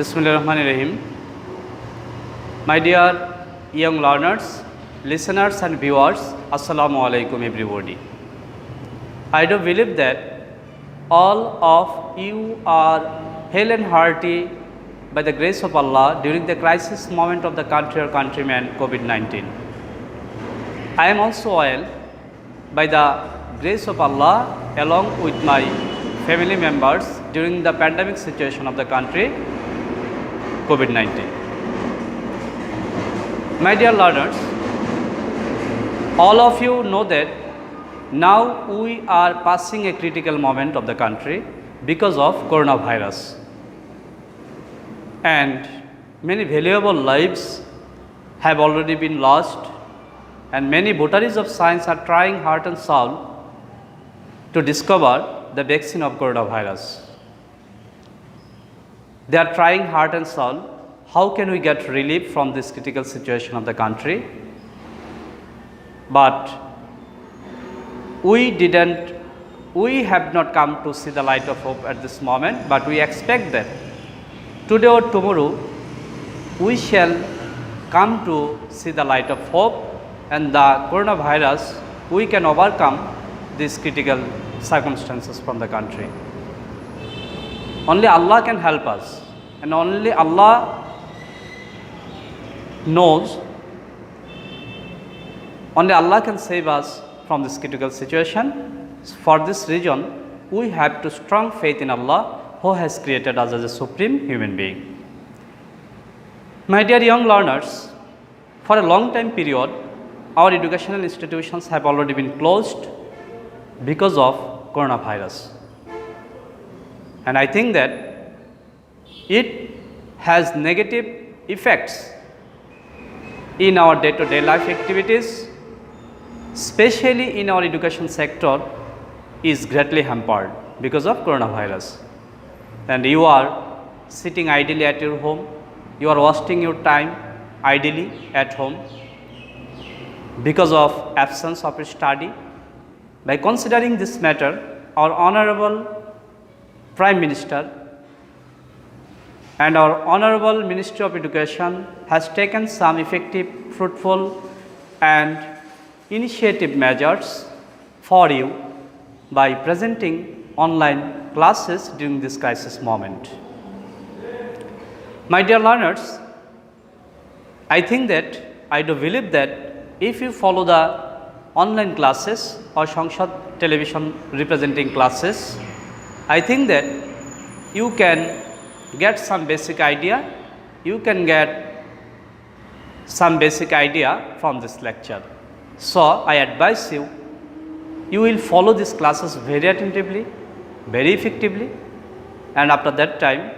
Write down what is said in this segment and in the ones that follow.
Bismillahirrahmanirrahim. My dear young learners, listeners and viewers, Assalamu alaikum everybody. I do believe that all of you are hale and hearty by the grace of Allah during the crisis moment of the country or countrymen COVID-19. I am also well by the grace of Allah along with my family members during the pandemic situation of the country COVID-19. My dear learners, all of you know that now we are passing a critical moment of the country because of coronavirus, and many valuable lives have already been lost, and many votaries of science are trying heart and soul to discover the vaccine of coronavirus. They are trying heart and soul, how can we get relief from this critical situation of the country? But we have not come to see the light of hope at this moment, but we expect that today or tomorrow we shall come to see the light of hope, and the coronavirus, we can overcome these critical circumstances from the country. Only Allah can help us, and only Allah knows, only Allah can save us from this critical situation. For this reason, we have to strong faith in Allah who has created us as a supreme human being. My dear young learners, for a long time period, our educational institutions have already been closed because of coronavirus. And I think that it has negative effects in our day-to-day life activities, especially in our education sector is greatly hampered because of coronavirus. And you are sitting idly at your home, you are wasting your time idly at home because of absence of study. By considering this matter, our Honorable Prime Minister and our Honorable Ministry of Education has taken some effective, fruitful and initiative measures for you by presenting online classes during this crisis moment. My dear learners, I think that I do believe that if you follow the online classes or Sangsad television representing classes, I think that you can get some basic idea, you can get some basic idea from this lecture. So I advise you, you will follow these classes very attentively, very effectively, and after that time,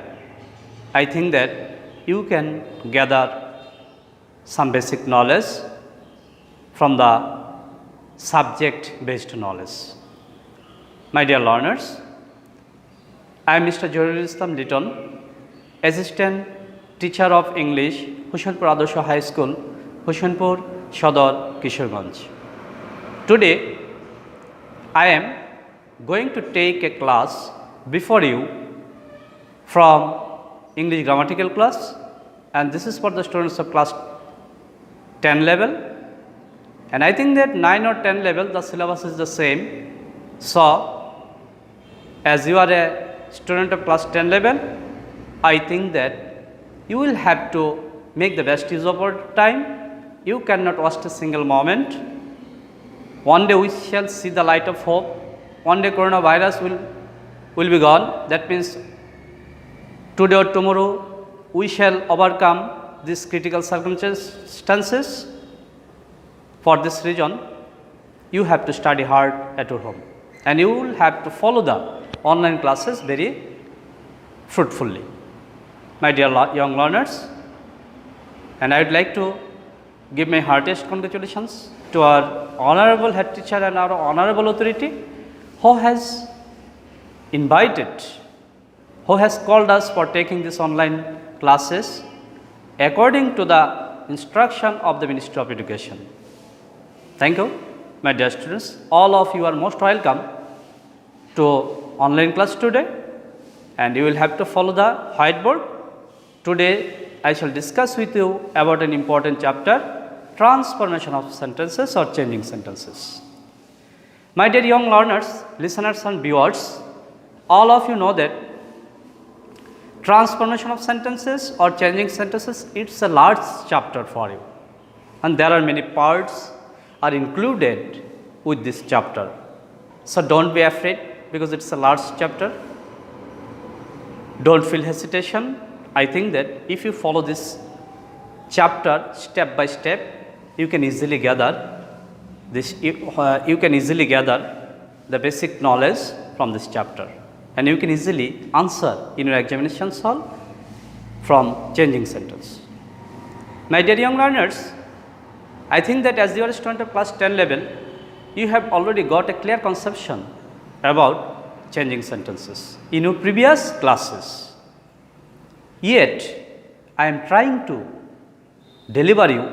I think that you can gather some basic knowledge from the subject based knowledge. My dear learners, I am Mr. Jahirul Liton, Assistant Teacher of English, Hossainpur Adarsha High School, Hossainpur Kishoreganj. Today, I am going to take a class before you from English grammatical class, and this is for the students of class 10 level, and I think that 9 or 10 level the syllabus is the same. So as you are a student of class 10 level, I think that you will have to make the best use of your time. You cannot waste a single moment. One day we shall see the light of hope. One day coronavirus will be gone. That means today or tomorrow we shall overcome these critical circumstances. For this reason, you have to study hard at your home, and you will have to follow the online classes very fruitfully. My dear young learners, and I would like to give my heartiest congratulations to our honorable head teacher and our honorable authority who has invited, who has called us for taking this online classes according to the instruction of the Ministry of Education. Thank you, my dear students. All of you are most welcome to online class today, and you will have to follow the whiteboard Today I shall discuss with you about an important chapter, transformation of sentences or changing sentences. My dear young learners, listeners and viewers, all of you know that transformation of sentences or changing sentences, it's a large chapter for you, and there are many parts are included with this chapter. So don't be afraid because it's a large chapter. Don't feel hesitation. I think that if you follow this chapter step by step, you can easily gather this. You can easily gather the basic knowledge from this chapter, and you can easily answer in your examinations hall from changing sentence. My dear young learners, I think that as you are a student of class 10 level, you have already got a clear conception about changing sentences in your previous classes. Yet, I am trying to deliver you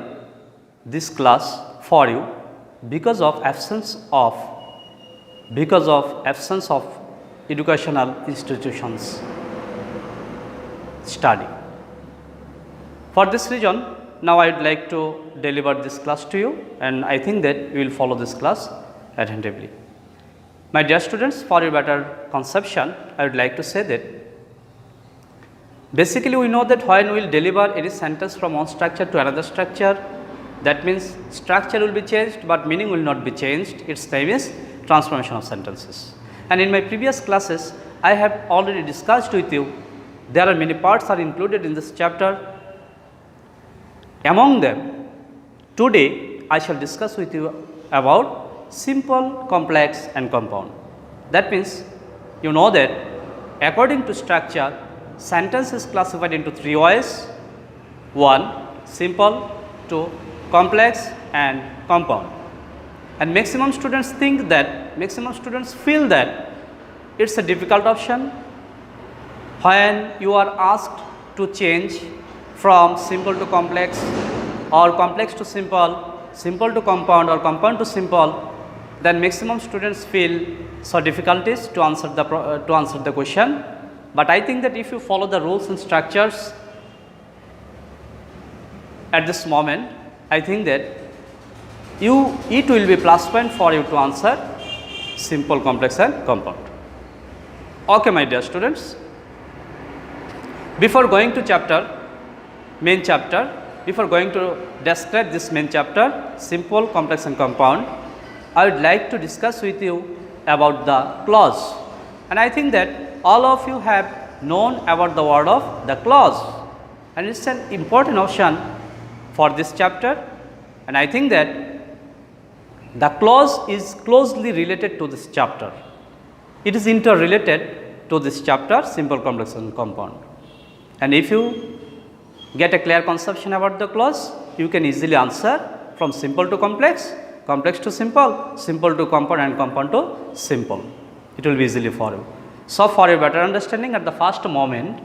this class for you because of absence of educational institutions study. For this reason, now I would like to deliver this class to you, and I think that you will follow this class attentively. My dear students, for your better conception, I would like to say that basically we know that when we will deliver any sentence from one structure to another structure, that means structure will be changed but meaning will not be changed. Its name is transformation of sentences. And in my previous classes, I have already discussed with you, there are many parts are included in this chapter. Among them, today I shall discuss with you about simple, complex and compound. That means you know that according to structure, sentence is classified into three ways: 1. Simple, 2. Complex and compound. And maximum students feel that it's a difficult option when you are asked to change from simple to complex or complex to simple, simple to compound or compound to simple. Then maximum students feel so difficulties to answer the question. But I think that if you follow the rules and structures at this moment, I think that it will be plus point for you to answer simple, complex and compound. Okay, my dear students, before going to main chapter, before going to describe this main chapter, simple, complex and compound, I would like to discuss with you about the clause. And I think that all of you have known about the word of the clause, and it's an important option for this chapter. And I think that the clause is closely related to this chapter. It is interrelated to this chapter, simple, complex and compound. And if you get a clear conception about the clause, you can easily answer from simple to complex, complex to simple, simple to compound and compound to simple. It will be easily for you. So, for your better understanding at the first moment,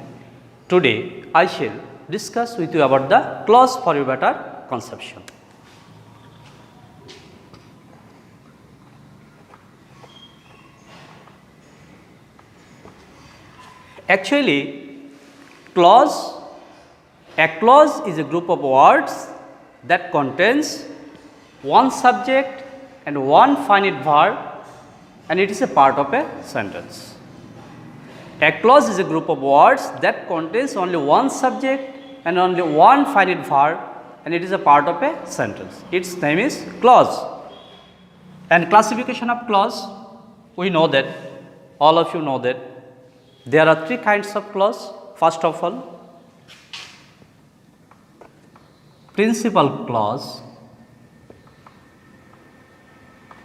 today I shall discuss with you about the clause for your better conception. Actually, a clause is a group of words that contains one subject and one finite verb, and it is a part of a sentence. A clause is a group of words that contains only one subject and only one finite verb, and it is a part of a sentence. Its name is clause. And classification of clause, we know that, all of you know that there are three kinds of clause. First of all, principal clause.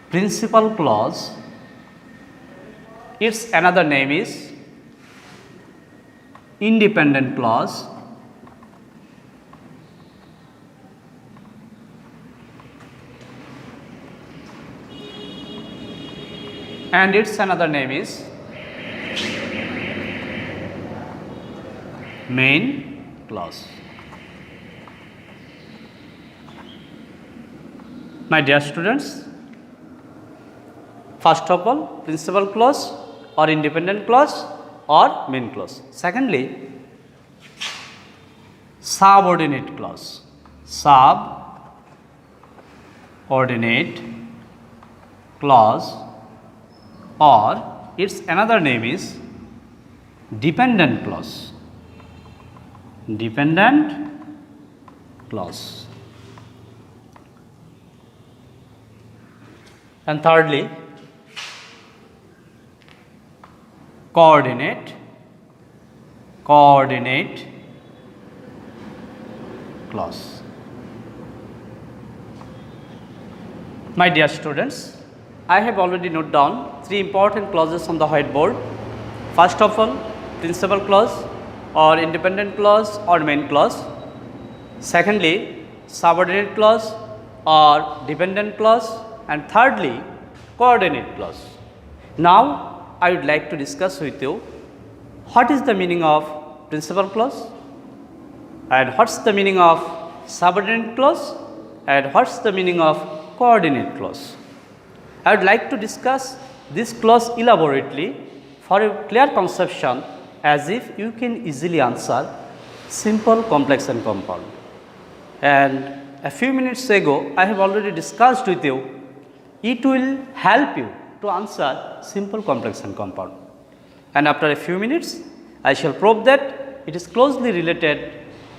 Principal clause, its another name is independent clause. And its another name is main clause. My dear students, first of all, principal clause or independent clause or main clause. Secondly, subordinate clause. Subordinate clause, or its another name is dependent clause. Dependent clause. And thirdly, coordinate clause. My dear students, I have already noted down three important clauses on the whiteboard. First of all, principal clause or independent clause or main clause. Secondly, subordinate clause or dependent clause. And thirdly, coordinate clause. Now, I would like to discuss with you what is the meaning of principal clause and what's the meaning of subordinate clause and what's the meaning of coordinate clause. I would like to discuss this clause elaborately for a clear conception, as if you can easily answer simple, complex and compound. And a few minutes ago, I have already discussed with you, it will help you to answer simple, complex and compound. And after a few minutes, I shall prove that it is closely related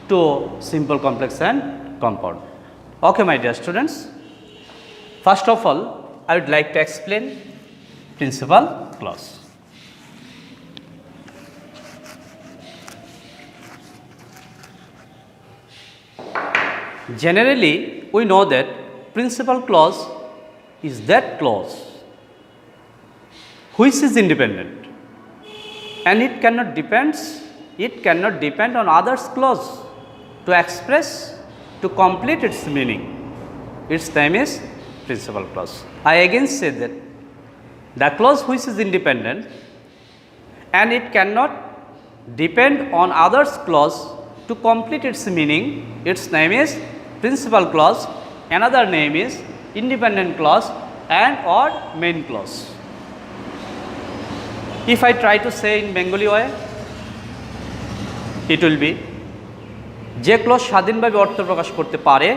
to simple, complex and compound. Okay, my dear students. First of all, I would like to explain principal clause. Generally, we know that principal clause is that clause which is independent, and it cannot depend on others clause to express, to complete its meaning. Its name is principal clause. I again say that the clause which is independent and it cannot depend on others clause to complete its meaning, its name is principal clause. Another name is independent clause and or main clause. If I try to say in Bengali way, it will be যে clause স্বাধীনভাবে অর্থ প্রকাশ করতে পারে,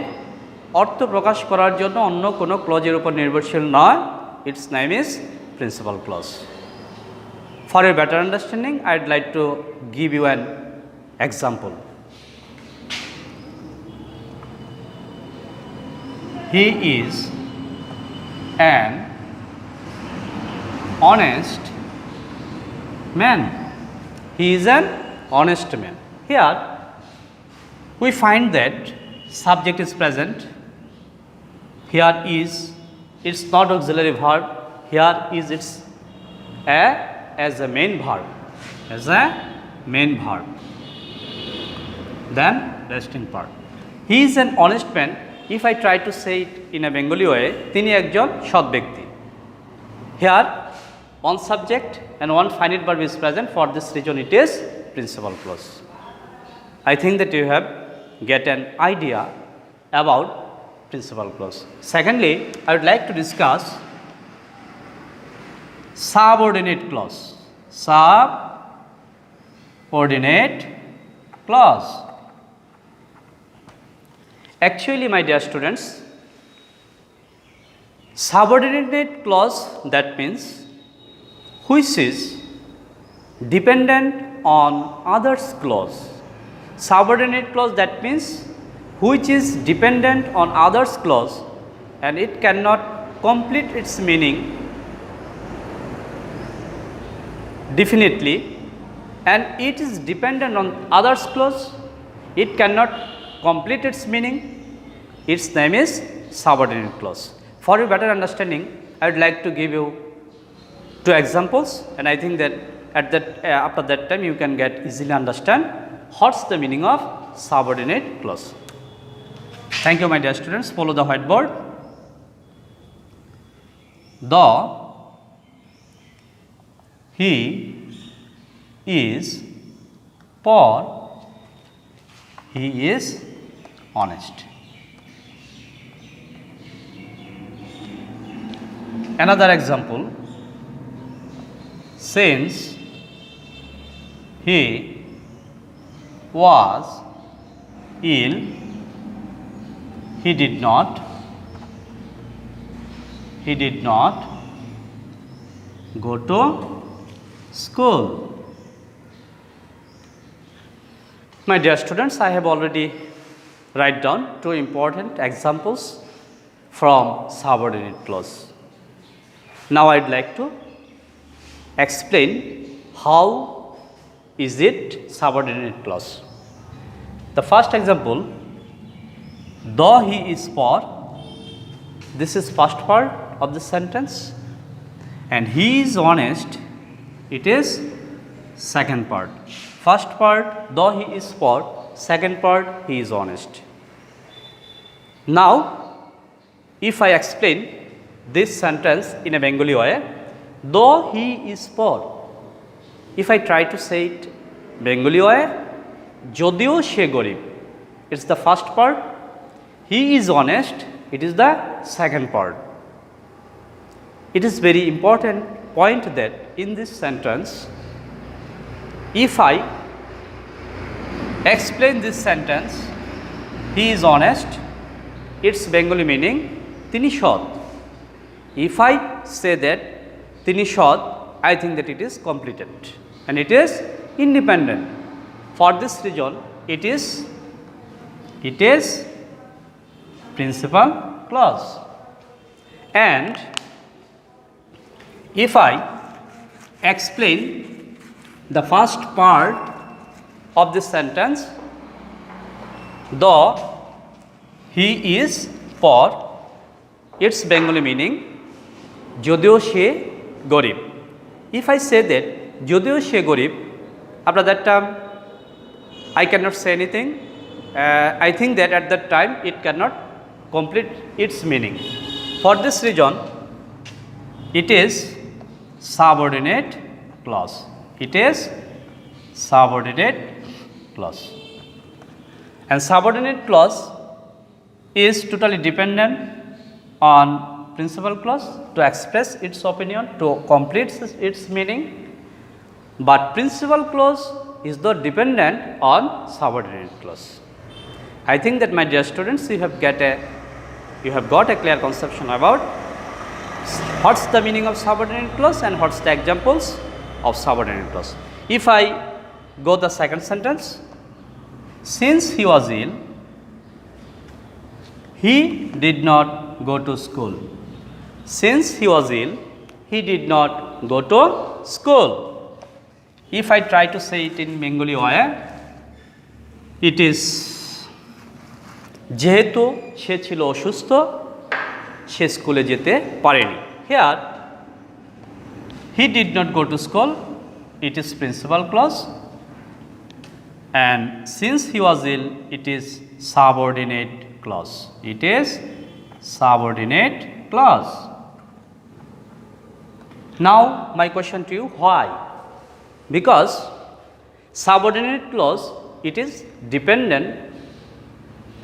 অর্থ প্রকাশ করার জন্য অন্য কোনো ক্লজের উপর নির্ভরশীল নয়, its name is principal clause. For a better understanding, I would like to give you an example. He is an honest man. He is an honest man. Here we find that subject is present. Here is its not auxiliary verb. Here is its as a main verb. As a main verb. Then resting part. He is an honest man. If I try to say it in a Bengali way, তিনি একজন সৎ ব্যক্তি. Here one subject and one finite verb is present. For this reason it is principal clause. I think that you have get an idea about principal clause. Secondly, I would like to discuss subordinate clause. Subordinate clause. Actually, my dear students, subordinate clause, that means which is dependent on others clause. Subordinate clause, that means which is dependent on others clause and it cannot complete its meaning definitely, and it is dependent on others clause, it cannot complete its meaning, its name is subordinate clause. For your better understanding, I would like to give you two examples, and I think that after that time you can get easily understand what's the meaning of subordinate clause. Thank you, my dear students. Follow the whiteboard. He is poor. He is honest. Another example, since he was ill, he did not go to school. My dear students, I have already write down two important examples from subordinate clause. Now I'd like to explain how is it subordinate clause. The first example, though he is poor, this is first part of the sentence, and he is honest, it is second part. First part, though he is poor, second part, he is honest. Now if I explain this sentence in a Bengali way, though he is poor, if I try to say it Bengali way, jodio she gorib, it's the first part, he is honest, it is the second part. It is very important point that in this sentence, if I explain this sentence, he is honest, its Bengali meaning tini সৎ. If I say that tini সৎ, I think that it is completed and it is independent. For this reason, it is principal clause. And if I explain the first part of this sentence, though he is poor, its Bengali meaning jodio she gorib. If I say that jodio she gorib, after that time I cannot say anything. I think that at that time it cannot complete its meaning. For this reason, it is subordinate clause. It is subordinate clause. And subordinate clause is totally dependent on principal clause to express its opinion, to complete its meaning. But principal clause is not dependent on subordinate clause. I think that, my dear students, you have got a clear conception about what's the meaning of subordinate clause and what's the examples of subordinate clause. If I go the second sentence, since he was ill, he did not go to school. Since he was ill, he did not go to school. If I try to say it in Bengali way, it is যেহেতু সে ছিল অসুস্থ, সে স্কুলে যেতে পারেনি. Here he did not go to school, it is principal clause, and since he was ill, it is subordinate clause. It is subordinate clause. Now my question to you, why? Because subordinate clause, it is dependent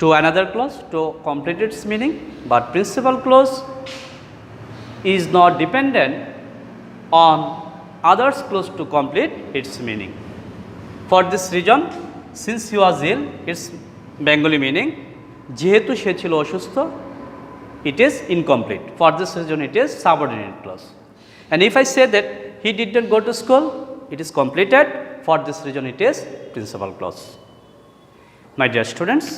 to another clause to complete its meaning, but principal clause is not dependent on others clause to complete its meaning. For this reason, since he was ill, its Bengali meaning যেহেতু সে ছিল অসুস্থ, it is incomplete. For this reason, it is subordinate clause. And if I say that he did not go to school, it is completed. For this reason, it is principal clause. My dear students,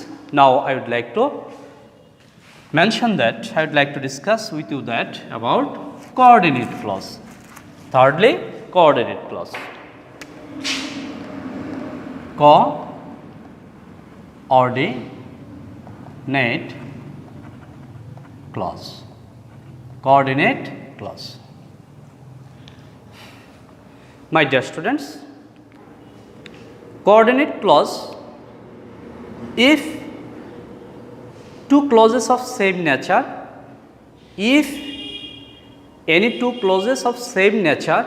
now I would like to mention that, I would like to discuss with you that about coordinate clause. Thirdly, coordinate clause. Coordinate clause. Coordinate clause. My dear students, coordinate clause, if two clauses of same nature, if any two clauses of same nature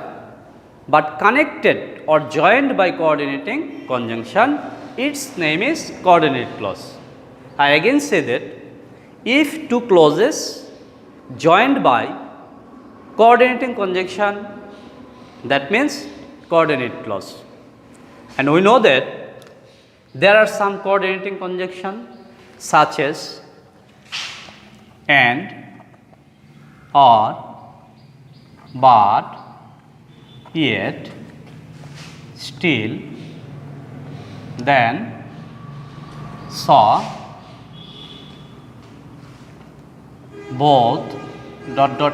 but connected or joined by coordinating conjunction, its name is coordinate clause. I again say that if two clauses joined by coordinating conjunction, that means coordinate clause. And we know that There are some coordinating conjunction such as and, or, but, yet, still, then, so, both,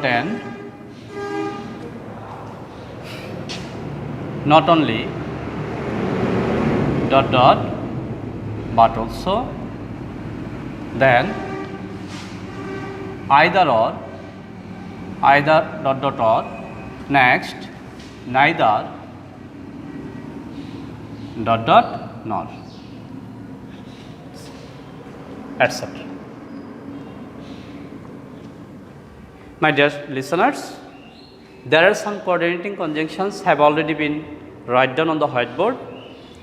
and, not only, but also, then, either or, or, next, neither, nor, etc. My dear listeners, there are some coordinating conjunctions have already been written down on the whiteboard,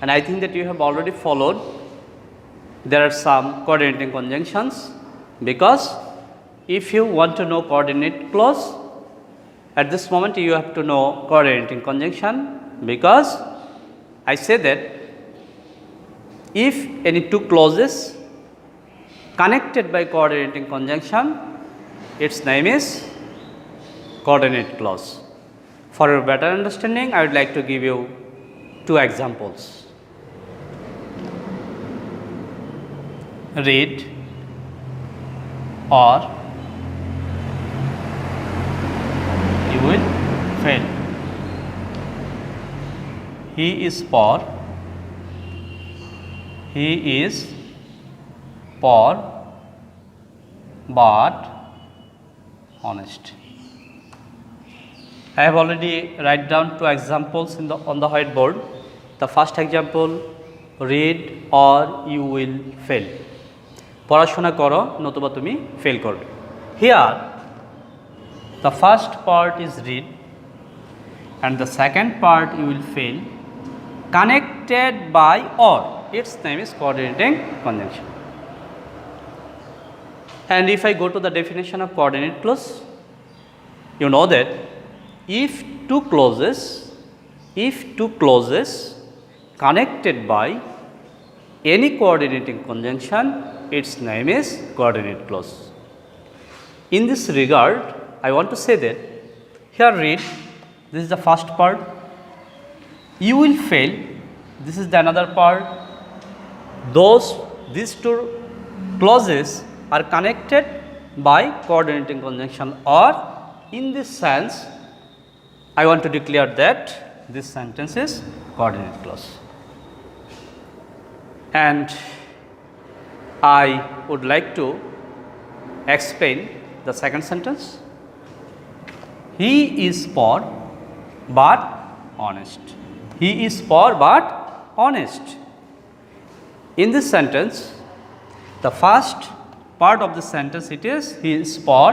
and I think that you have already followed. There are some coordinating conjunctions, because if you want to know coordinate clause, at this moment you have to know coordinating conjunction, because I say that if any two clauses connected by coordinating conjunction, its name is coordinate clause. For your better understanding, I would like to give you two examples. Read or you will fail. He is poor, but honest. I have already write down two examples on the whiteboard. The first example, read or you will fail. পড়াশোনা করো নতুবা তুমি fail করবে। Here the first part is read and the second part you will fail, connected by or. Its name is coordinating conjunction. And if I go to the definition of coordinate clause, you know that if two clauses connected by any coordinating conjunction, its name is coordinate clause. In this regard, I want to say that here read, this is the first part, you will fail, this is the another part. These two clauses are connected by coordinating conjunction, or in this sense I want to declare that this sentence is coordinate clause. And I would like to explain the second sentence. He is poor but honest. He is poor but honest. In this sentence, the first part of the sentence it is he is poor,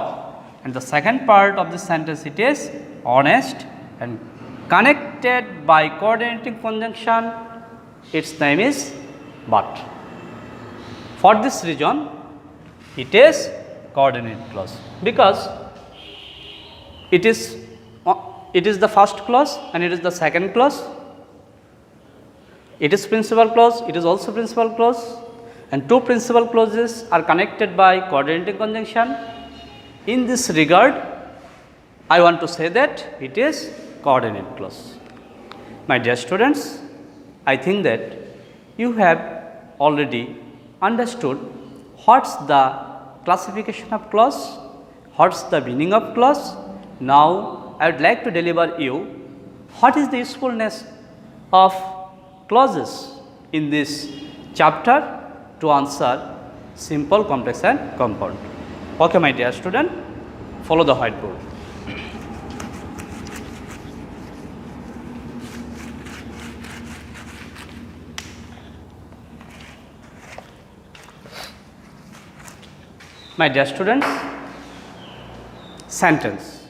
and the second part of the sentence it is honest, and connected by coordinating conjunction, its name is but. For this reason, it is coordinate clause, because it is the first clause and it is the second clause. It is principal clause, it is also principal clause, and two principal clauses are connected by coordinating conjunction. In this regard, I want to say that it is coordinate clause. My dear students, I think that you have already understood what's the classification of clause, what's the meaning of clause. Now I would like to deliver you what is the usefulness of clauses in this chapter to answer simple, complex and compound. Okay, my dear student, follow the whiteboard. My dear students, sentence.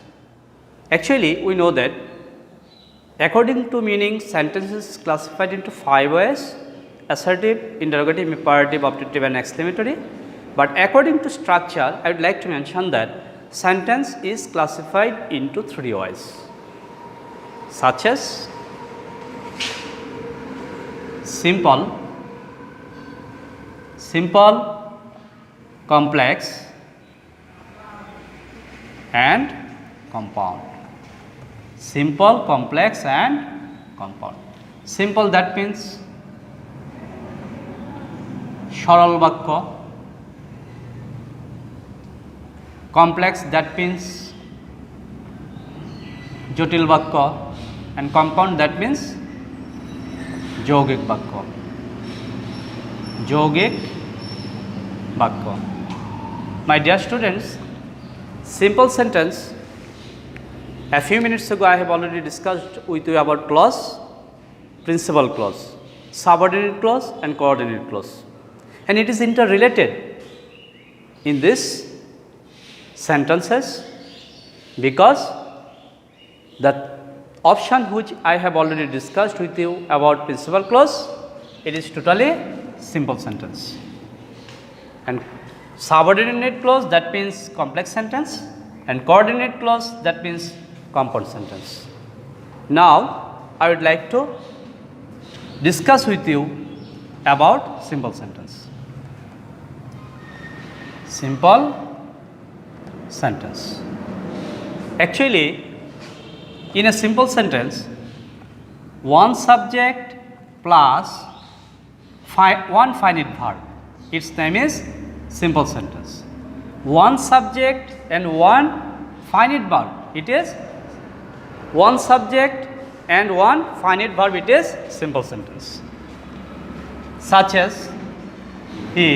Actually, we know that according to meaning, sentence is classified into 5 ways: assertive, interrogative, imperative, optative and exclamatory. But according to structure, I would like to mention that sentence is classified into 3 ways, such as simple, simple, complex and compound. Simple, complex and compound. Simple, that means সরল বাক্য, complex, that means জটিল বাক্য, and compound, that means যৌগিক বাক্য। যৌগিক বাক্য। My dear students, simple sentence, a few minutes ago I have already discussed with you about clause, principal clause, subordinate clause and coordinate clause, and it is interrelated in this sentences because the option which I have already discussed with you about principal clause, it is totally simple sentence, and subordinate clause, that means complex sentence, and coordinate clause, that means compound sentence. Now I would like to discuss with you about simple sentence. Simple sentence. Actually, in a simple sentence, one subject plus one finite verb, its name is simple sentence. One subject and one finite verb, it is one subject and one finite verb, it is simple sentence. Such as, he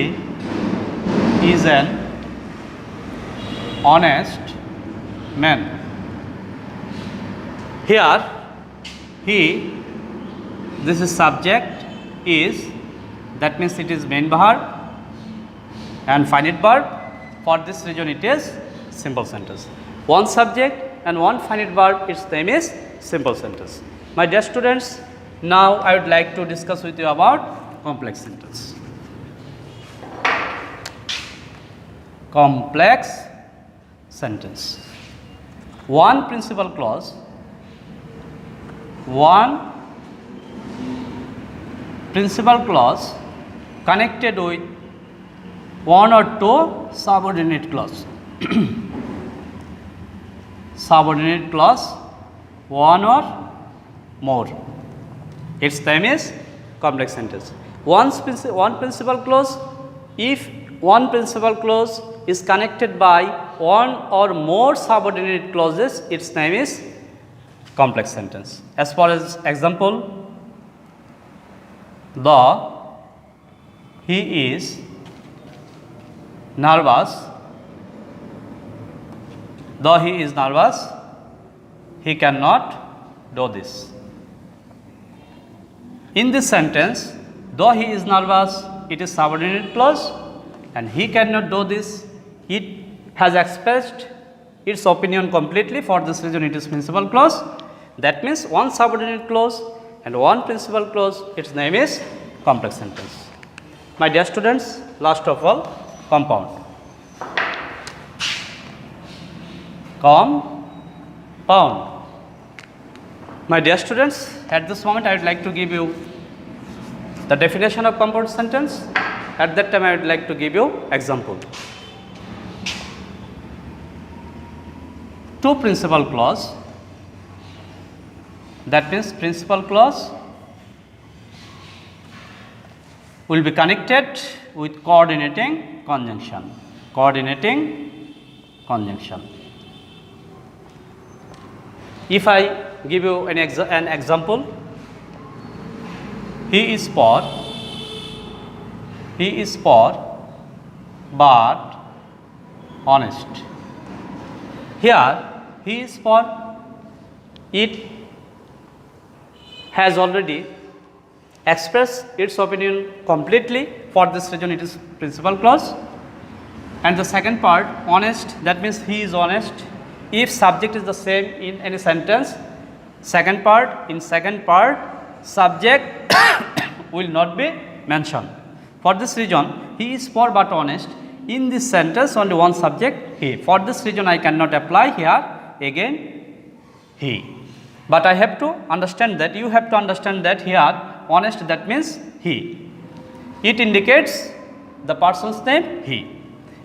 is an honest man. Here, he, this is subject, is, that means it is main verb and finite verb. For this reason it is simple sentence. One subject and one finite verb, its name is simple sentence. My dear students, now I would like to discuss with you about complex sentence. Complex sentence. One principal clause, one principal clause connected with one or two subordinate clause. Subordinate clause, one or more, its name is complex sentence. One principal clause, if one principal clause is connected by one or more subordinate clauses, its name is complex sentence. As far as example, he is nervous, though he is nervous, he cannot do this. In this sentence, though he is nervous, it is subordinate clause, and he cannot do this, it has expressed its opinion completely. For this reason it is principal clause. That means one subordinate clause and one principal clause, its name is complex sentence. My dear students, last of all, compound. Compound. My dear students, at this moment I would like to give you the definition of compound sentence. At that time I would like to give you example. Two principal clause, that means principal clause will be connected with coordinating conjunction. Coordinating conjunction. If I give you an example, he is poor but honest. Here, he is poor, it has already expressed its opinion completely. For this reason it is principal clause. And the second part, honest, that means he is honest. If subject is the same in any sentence, second part, subject will not be mentioned. For this reason, he is poor but honest. In this sentence, only one subject, he. For this reason, I cannot apply here again he. But I have to understand that, you have to understand that here honest, that means he. It indicates the person's name he,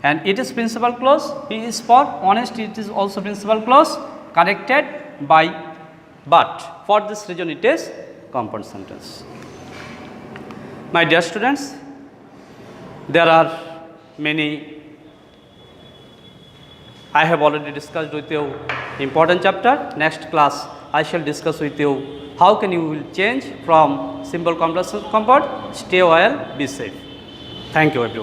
and it is principal clause. He is for honest, it is also principal clause connected by but. For this reason it is compound sentence. My dear students, there are many, I have already discussed with you important chapter. Next class I shall discuss with you how can you will change from simple complex compound. Stay well, be safe. Thank you everyone.